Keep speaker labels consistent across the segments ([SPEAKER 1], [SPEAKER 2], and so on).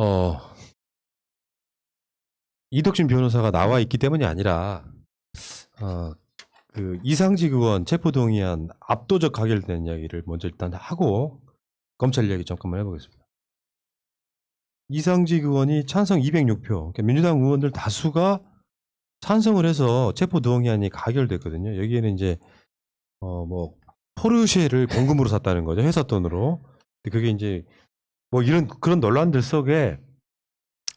[SPEAKER 1] 어, 이덕진 변호사가 나와 있기 때문이 아니라 그 이상직 의원 체포동의안 압도적 가결된 이야기를 먼저 일단 하고 검찰 이야기 잠깐만 해보겠습니다. 이상직 의원이 찬성 206표, 그러니까 민주당 의원들 다수가 찬성을 해서 체포동의안이 가결됐거든요. 여기에는 이제 뭐 포르쉐를 공금으로 샀다는 거죠, 회사 돈으로. 근데 그게 이제 뭐 이런 그런 논란들 속에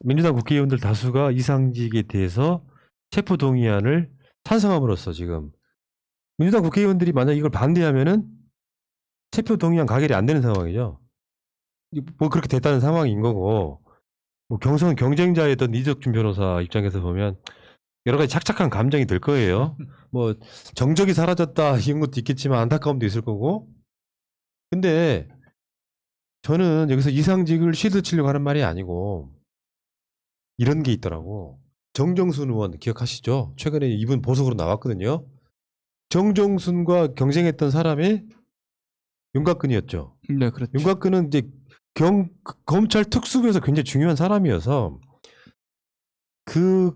[SPEAKER 1] 민주당 국회의원들 다수가 이상직에 대해서 체포동의안을 찬성함으로써 지금 민주당 국회의원들이 만약 이걸 반대하면은 체포동의안 가결이 안 되는 상황이죠. 뭐 그렇게 됐다는 상황인 거고, 뭐 경쟁자였던 이덕준 변호사 입장에서 보면 여러 가지 착착한 감정이 들 거예요. 뭐 정적이 사라졌다 이런 것도 있겠지만 안타까움도 있을 거고. 근데 저는 여기서 이상직을 쉴드 치려고 하는 말이 아니고 이런 게 있더라고. 정정순 의원 기억하시죠? 최근에 이분 보석으로 나왔거든요. 정정순과 경쟁했던 사람이 윤곽근이었죠.
[SPEAKER 2] 네, 그렇죠.
[SPEAKER 1] 윤곽근은 이제 검찰 특수부에서 굉장히 중요한 사람이어서 그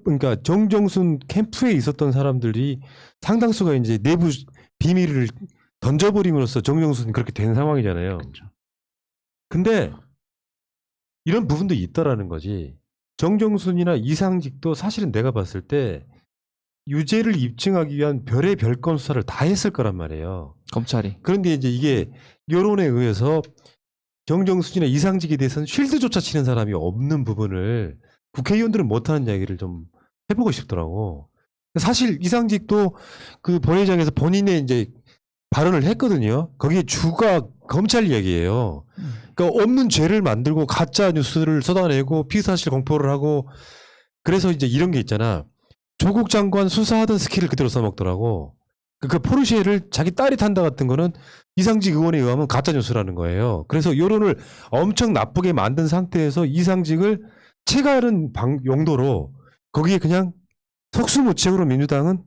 [SPEAKER 1] 그러니까 정정순 캠프에 있었던 사람들이 상당수가 이제 내부 비밀을 던져버림으로써 정정순이 그렇게 된 상황이잖아요.
[SPEAKER 2] 그렇죠.
[SPEAKER 1] 근데 이런 부분도 있다라는 거지. 정정순이나 이상직도 사실은 내가 봤을 때 유죄를 입증하기 위한 별의 별건 수사를 다 했을 거란 말이에요.
[SPEAKER 2] 검찰이.
[SPEAKER 1] 그런데 이제 이게 여론에 의해서 정정순이나 이상직에 대해서는 쉴드조차 치는 사람이 없는 부분을 국회의원들은 못하는 이야기를 좀 해보고 싶더라고. 사실 이상직도 그 본회의장에서 본인의 이제 발언을 했거든요. 거기에 주가 검찰 이야기예요. 그러니까 없는 죄를 만들고 가짜 뉴스를 쏟아내고 피사실 공표를 하고, 그래서 이제 이런 게 있잖아. 조국 장관 수사하던 스킬을 그대로 써먹더라고. 그 포르쉐를 자기 딸이 탄다 같은 거는 이상직 의원에 의하면 가짜 뉴스라는 거예요. 그래서 여론을 엄청 나쁘게 만든 상태에서 이상직을 채가른 용도로 거기에 그냥 속수무책으로 민주당은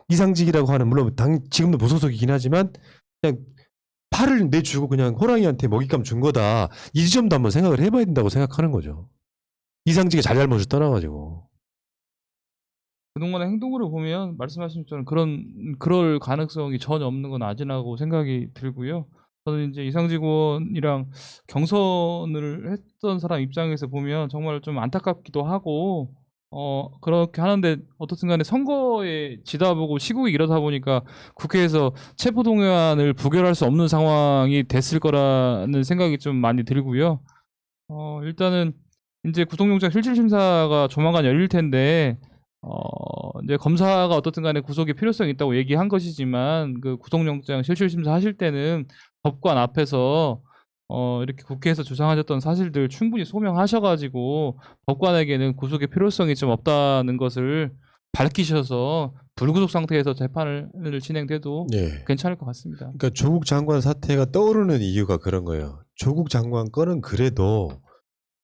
[SPEAKER 1] 이상직이라고 하는, 물론 지금도 무소속이긴 하지만 그냥 팔을 내주고 그냥 호랑이한테 먹잇감 준 거다. 이 지점도 한번 생각을 해봐야 된다고 생각하는 거죠. 이상직의 잘잘못을 떠나가지고.
[SPEAKER 2] 그동안의 행동으로 보면 말씀하신 것처럼 그럴 가능성이 전혀 없는 건 아니라고 생각이 들고요. 저는 이제 이상직 의원이랑 경선을 했던 사람 입장에서 보면 정말 좀 안타깝기도 하고, 그렇게 하는데 어떻든 간에 선거에 지다 보고 시국이 이러다 보니까 국회에서 체포동의안을 부결할 수 없는 상황이 됐을 거라는 생각이 좀 많이 들고요. 일단은 이제 구속영장 실질심사가 조만간 열릴 텐데, 이제 검사가 어떻든 간에 구속의 필요성이 있다고 얘기한 것이지만 그 구속영장 실질심사 하실 때는 법관 앞에서 이렇게 국회에서 주장하셨던 사실들 충분히 소명하셔가지고 법관에게는 구속의 필요성이 좀 없다는 것을 밝히셔서 불구속 상태에서 재판을 진행돼도
[SPEAKER 1] 네.
[SPEAKER 2] 괜찮을 것 같습니다.
[SPEAKER 1] 그러니까 조국 장관 사태가 떠오르는 이유가 그런 거예요. 조국 장관 건은 그래도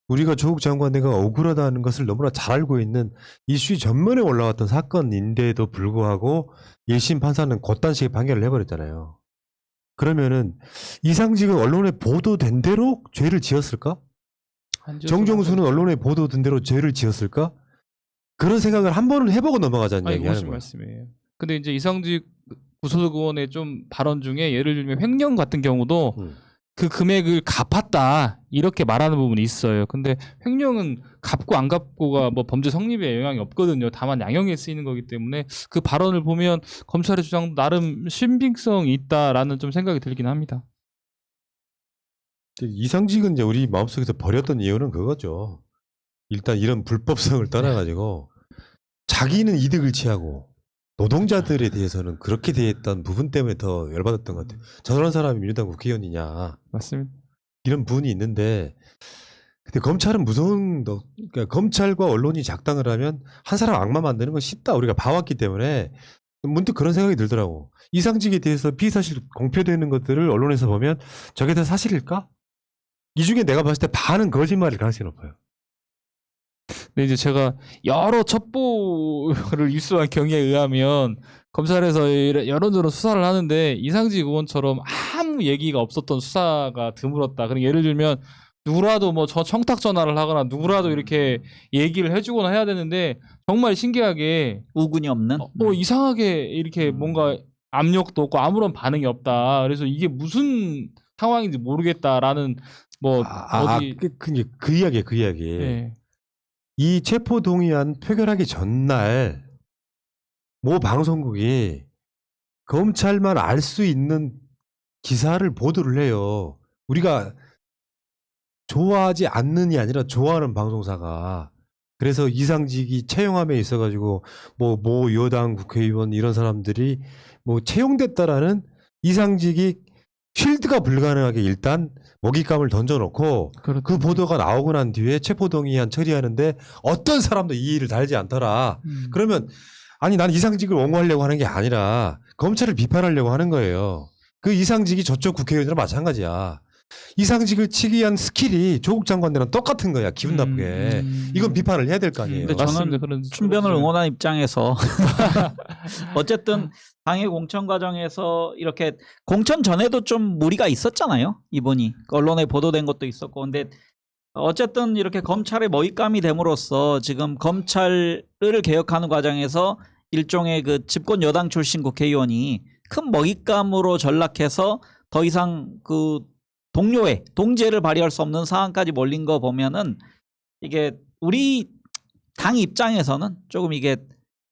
[SPEAKER 1] 우리가 조국 장관내가 억울하다는 것을 너무나 잘 알고 있는 이슈 전면에 올라왔던 사건인데도 불구하고 1심 판사는 그딴 식의 판결을 해버렸잖아요. 그러면은 이상직은 언론에 보도된 대로 죄를 지었을까? 정정수는 언론에 보도된 대로 죄를 지었을까? 그런 생각을 한 번은 해보고 넘어가자는
[SPEAKER 2] 아니,
[SPEAKER 1] 얘기하는
[SPEAKER 2] 무슨
[SPEAKER 1] 거예요.
[SPEAKER 2] 말씀이에요? 근데 이제 이상직 구소속 의원의 좀 발언 중에 예를 들면 횡령 같은 경우도 그 금액을 갚았다 이렇게 말하는 부분이 있어요. 근데 횡령은 갚고 안 갚고가 뭐 범죄 성립에 영향이 없거든요. 다만 양형에 쓰이는 거기 때문에 그 발언을 보면 검찰의 주장도 나름 신빙성이 있다라는 좀 생각이 들긴 합니다.
[SPEAKER 1] 이상직은 이제 우리 마음속에서 버렸던 이유는 그거죠. 일단 이런 불법성을 떠나가지고 자기는 이득을 취하고 노동자들에 대해서는 그렇게 대했던 부분 때문에 더 열받았던 것 같아요. 저런 사람이 민주당 국회의원이냐.
[SPEAKER 2] 맞습니다.
[SPEAKER 1] 이런 부분이 있는데, 근데 검찰은 무서운, 그러니까 검찰과 언론이 작당을 하면 한 사람 악마 만드는 건 쉽다. 우리가 봐왔기 때문에 문득 그런 생각이 들더라고. 이상직에 대해서 피의사실 공표되는 것들을 언론에서 보면 저게 다 사실일까? 이 중에 내가 봤을 때 반은 거짓말일 가능성이 높아요.
[SPEAKER 2] 근데 이제 제가 여러 첩보를 입수한 경위에 의하면 검찰에서 여론조로 수사를 하는데 이상직 의원처럼 아무 얘기가 없었던 수사가 드물었다. 그럼 예를 들면 누구라도 뭐 저 청탁 전화를 하거나 누구라도 이렇게 얘기를 해주거나 해야 되는데 정말 신기하게
[SPEAKER 3] 우군이 없는.
[SPEAKER 2] 이상하게 이렇게 뭔가 압력도 없고 아무런 반응이 없다. 그래서 이게 무슨 상황인지 모르겠다라는 뭐 어디
[SPEAKER 1] 그 이야기에 그 이야기.
[SPEAKER 2] 예.
[SPEAKER 1] 이 체포 동의안 표결하기 전날 모 방송국이 검찰만 알 수 있는 기사를 보도를 해요. 우리가 좋아하지 않는이 아니라 좋아하는 방송사가. 그래서 이상직이 채용함에 있어가지고 모 여당 국회의원 이런 사람들이 뭐 채용됐다라는 이상직이 쉴드가 불가능하게 일단 먹잇감을 던져놓고 그 보도가 나오고 난 뒤에 체포동의안 처리하는데 어떤 사람도 이 일을 달지 않더라. 그러면 아니 난 이상직을 옹호하려고 하는 게 아니라 검찰을 비판하려고 하는 거예요. 그 이상직이 저쪽 국회의원이랑 마찬가지야. 이상직을 치기 위한 스킬이 조국 장관이랑 똑같은 거야. 기분 나쁘게. 이건 비판을 해야 될 거 아니에요.
[SPEAKER 3] 근데 저는 춘변을 응원한 입장에서 어쨌든 당의 공천 과정에서 이렇게 공천 전에도 좀 무리가 있었잖아요. 이번이 언론에 보도된 것도 있었고. 근데 어쨌든 이렇게 검찰의 먹잇감이 됨으로써 지금 검찰을 개혁하는 과정에서 일종의 그 집권 여당 출신 국회의원이 큰 먹잇감으로 전락해서 더 이상 그 동제를 발휘할 수 없는 상황까지 몰린 거 보면은 이게 우리 당 입장에서는 조금 이게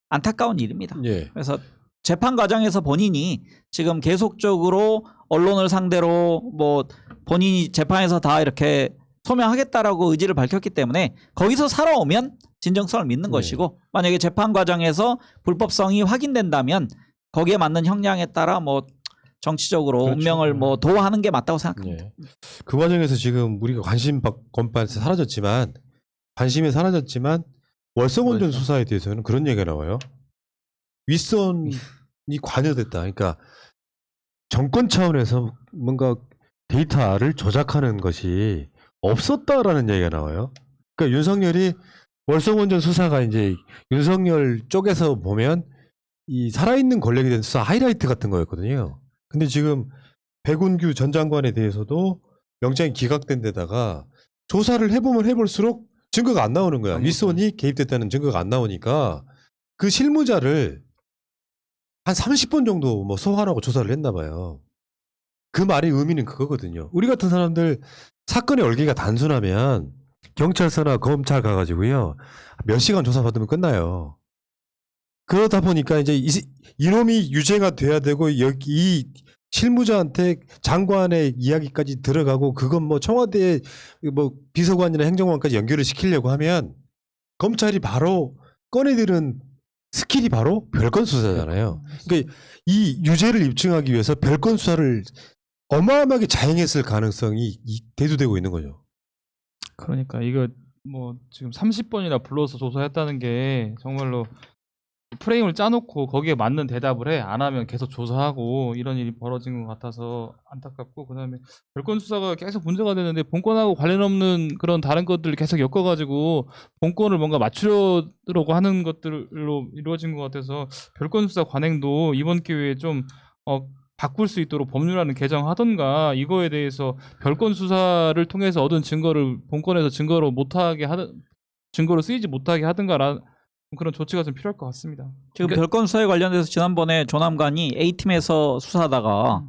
[SPEAKER 3] 안타까운 일입니다.
[SPEAKER 1] 예.
[SPEAKER 3] 그래서 재판 과정에서 본인이 지금 계속적으로 언론을 상대로 뭐 본인이 재판에서 다 이렇게 소명하겠다라고 의지를 밝혔기 때문에 거기서 살아오면 진정성을 믿는 것이고 만약에 재판 과정에서 불법성이 확인된다면 거기에 맞는 형량에 따라 뭐 정치적으로
[SPEAKER 1] 그렇죠.
[SPEAKER 3] 운명을 뭐 도하는 게 맞다고 생각합니다.
[SPEAKER 1] 예. 그 과정에서 지금 우리가 관심 건반에서 사라졌지만 월성원전
[SPEAKER 3] 그렇죠.
[SPEAKER 1] 수사에 대해서는 그런 얘기가 나와요. 윗선이 관여됐다. 그러니까 정권 차원에서 뭔가 데이터를 조작하는 것이 없었다라는 얘기가 나와요. 그러니까 윤석열이 월성원전 수사가 이제 윤석열 쪽에서 보면 이 살아있는 권력에 대한 수사 하이라이트 같은 거였거든요. 근데 지금 백운규 전 장관에 대해서도 영장이 기각된 데다가 조사를 해보면 해볼수록 증거가 안 나오는 거야. 윗선이 개입됐다는 증거가 안 나오니까 그 실무자를 한 30번 정도 뭐 소환하고 조사를 했나 봐요. 그 말의 의미는 그거거든요. 우리 같은 사람들 사건의 얼개가 단순하면 경찰서나 검찰 가가지고요. 몇 시간 조사받으면 끝나요. 그러다 보니까 이제 이놈이 유죄가 돼야 되고 여기 이 실무자한테 장관의 이야기까지 들어가고 그건 뭐 청와대 뭐 비서관이나 행정관까지 연결을 시키려고 하면 검찰이 바로 꺼내드는 스킬이 바로 별건 수사잖아요. 그러니까 이 유죄를 입증하기 위해서 별건 수사를 어마어마하게 자행했을 가능성이 대두되고 있는 거죠.
[SPEAKER 2] 그러니까 이거 뭐 지금 30번이나 불러서 조사했다는 게 정말로 프레임을 짜놓고 거기에 맞는 대답을 해. 안 하면 계속 조사하고 이런 일이 벌어진 것 같아서 안타깝고, 그다음에 별건 수사가 계속 문제가 되는데 본건하고 관련 없는 그런 다른 것들을 계속 엮어가지고 본건을 뭔가 맞추려고 하는 것들로 이루어진 것 같아서 별건 수사 관행도 이번 기회에 좀 바꿀 수 있도록 법률안을 개정하던가 이거에 대해서 별건 수사를 통해서 얻은 증거를 본건에서 증거로 쓰이지 못하게 하든가라는 그런 조치가 좀 필요할 것 같습니다.
[SPEAKER 3] 지금 별건 수사에 관련돼서 지난번에 조남관이 A팀에서 수사하다가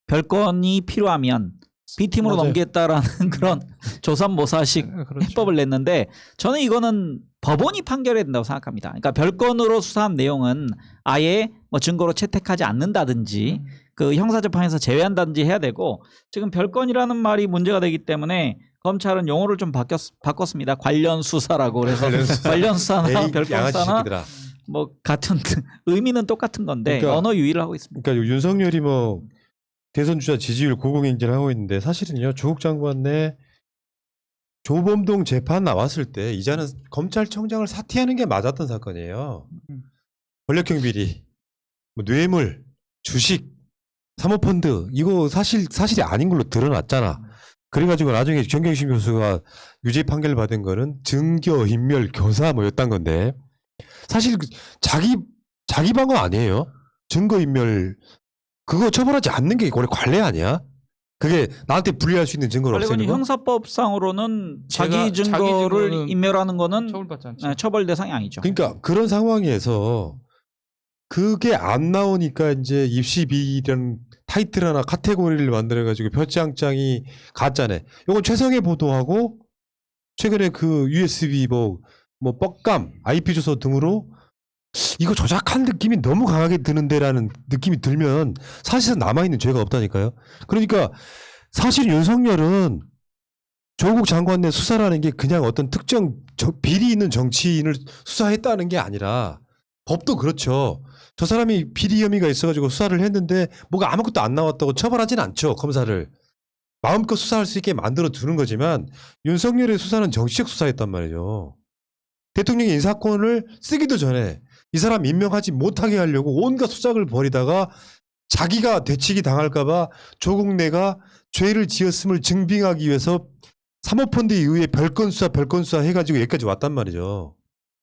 [SPEAKER 3] 별건이 필요하면 B팀으로
[SPEAKER 1] 맞아요.
[SPEAKER 3] 넘기겠다라는 그런 조삼모사식
[SPEAKER 2] 그렇죠.
[SPEAKER 3] 해법을 냈는데 저는 이거는 법원이 판결해야 된다고 생각합니다. 그러니까 별건으로 수사한 내용은 아예 뭐 증거로 채택하지 않는다든지 그 형사재판에서 제외한다든지 해야 되고, 지금 별건이라는 말이 문제가 되기 때문에 검찰은 용어를 좀 바꿨습니다. 관련 수사라고. 그래서 관련 수사나 별건 수사나 뭐 같은 의미는 똑같은 건데
[SPEAKER 1] 그러니까,
[SPEAKER 3] 언어 유의를 하고 있습니다.
[SPEAKER 1] 그러니까 윤석열이 뭐 대선 주자 지지율 고공행진하고 있는데 사실은요 조국 장관 내 조범동 재판 나왔을 때 이제는 검찰총장을 사퇴하는 게 맞았던 사건이에요. 권력형 비리, 뭐 뇌물, 주식, 사모펀드 이거 사실이 아닌 걸로 드러났잖아. 그래가지고 나중에 정경심 교수가 유죄 판결 받은 거는 증거 인멸 교사 뭐였단 건데 사실 자기 방어 아니에요. 증거 인멸 그거 처벌하지 않는 게 원래 관례 아니야? 그게 나한테 불리할 수 있는 증거를
[SPEAKER 3] 원래
[SPEAKER 1] 없애는 거?
[SPEAKER 3] 형사법상으로는
[SPEAKER 2] 제가
[SPEAKER 3] 자기
[SPEAKER 2] 자기
[SPEAKER 3] 증거를
[SPEAKER 2] 증거는
[SPEAKER 3] 인멸하는 거는
[SPEAKER 2] 처벌받지 않죠.
[SPEAKER 3] 네, 처벌 대상이 아니죠.
[SPEAKER 1] 그러니까 그런 상황에서 그게 안 나오니까 이제 입시 비리라는 타이틀 하나 카테고리를 만들어가지고 표창장이 가짜네. 요건 최성의 보도하고 최근에 그 USB 뭐 뻑감, IP 주소 등으로 이거 조작한 느낌이 너무 강하게 드는데라는 느낌이 들면 사실은 남아있는 죄가 없다니까요. 그러니까 사실 윤석열은 조국 장관 내 수사라는 게 그냥 어떤 특정 비리 있는 정치인을 수사했다는 게 아니라 법도 그렇죠. 저 사람이 비리 혐의가 있어가지고 수사를 했는데 뭐가 아무것도 안 나왔다고 처벌하진 않죠. 검사를. 마음껏 수사할 수 있게 만들어 두는 거지만 윤석열의 수사는 정치적 수사였단 말이죠. 대통령이 인사권을 쓰기도 전에 이 사람 임명하지 못하게 하려고 온갖 수작을 벌이다가 자기가 되치기 당할까봐 조국 내가 죄를 지었음을 증빙하기 위해서 사모펀드에 의해 별건 수사 해가지고 여기까지 왔단 말이죠.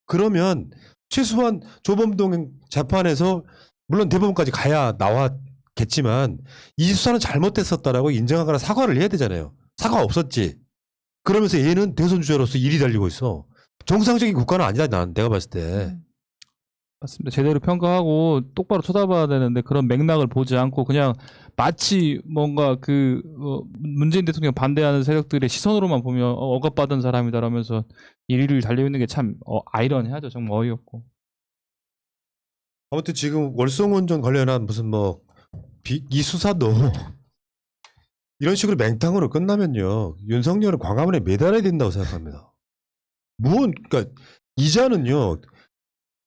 [SPEAKER 1] 그러면 최소한 조범동 재판에서 물론 대법원까지 가야 나왔겠지만 이 수사는 잘못됐었다라고 인정하거나 사과를 해야 되잖아요. 사과 없었지. 그러면서 얘는 대선 주자로서 일이 달리고 있어. 정상적인 국가는 아니다. 내가 봤을 때.
[SPEAKER 2] 맞습니다. 제대로 평가하고 똑바로 쳐다봐야 되는데 그런 맥락을 보지 않고 그냥 마치 뭔가 문재인 대통령 반대하는 세력들의 시선으로만 보면 억압받은 사람이다라면서 일위를 달리고 있는 게 참 아이러니하죠. 정말 어이없고.
[SPEAKER 1] 아무튼 지금 월성원전 관련한 무슨 이 수사도 이런 식으로 맹탕으로 끝나면요. 윤석열은 광화문에 매달아야 된다고 생각합니다. 그러니까 이자는요.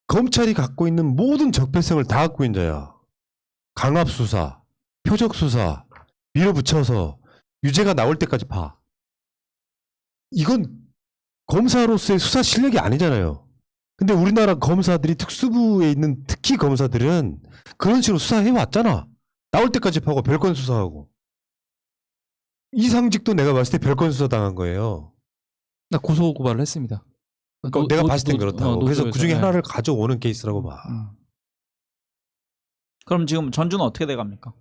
[SPEAKER 1] 검찰이 갖고 있는 모든 적폐성을 다 갖고 있는 자야. 강압수사, 표적수사, 밀어붙여서 유죄가 나올 때까지 봐. 이건 검사로서의 수사 실력이 아니잖아요. 근데 우리나라 검사들이 특수부에 있는 특히 검사들은 그런 식으로 수사해왔잖아. 나올 때까지 파고 별건 수사하고. 이상직도 내가 봤을 때 별건 수사 당한 거예요.
[SPEAKER 2] 나 고소 고발을 했습니다.
[SPEAKER 1] 그러니까 내가 봤을 땐 그렇다고. 그래서 그 중에
[SPEAKER 2] 노조에서,
[SPEAKER 1] 하나를 가져오는 케이스라고 봐.
[SPEAKER 3] 그럼 지금 전주는 어떻게 돼갑니까?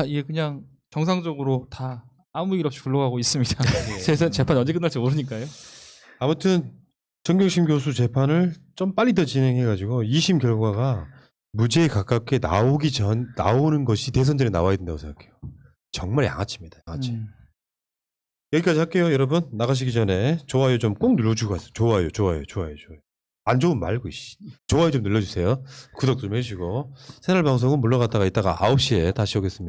[SPEAKER 2] 이게 그냥 정상적으로 다 아무 일 없이 굴러가고 있습니다. 재판 언제 끝날지 모르니까요.
[SPEAKER 1] 아무튼 정경심 교수 재판을 좀 빨리 더 진행해가지고 2심 결과가 무죄에 가깝게 나오는 것이 대선 전에 나와야 된다고 생각해요. 정말 양아치입니다. 양아치. 여기까지 할게요, 여러분. 나가시기 전에 좋아요 좀 꼭 눌러주고 가세요. 좋아요. 안 좋으면 말고 좋아요 좀 눌러주세요. 구독 좀 해주시고 채널 방송은 물러갔다가 이따가 9시에 다시 오겠습니다.